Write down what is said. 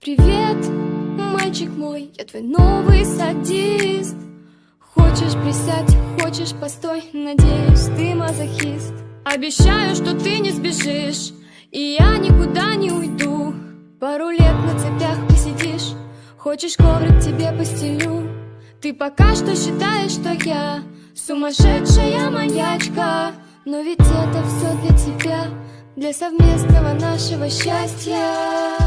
Привет, мальчик мой, я твой новый садист. Хочешь присядь, хочешь постой, надеюсь, ты мазохист. Обещаю, что ты не сбежишь, и я никуда не уйду. Пару лет на цепях посидишь, хочешь коврик тебе постелю. Ты пока что считаешь, что я сумасшедшая маньячка, но ведь это все для тебя, для совместного нашего счастья.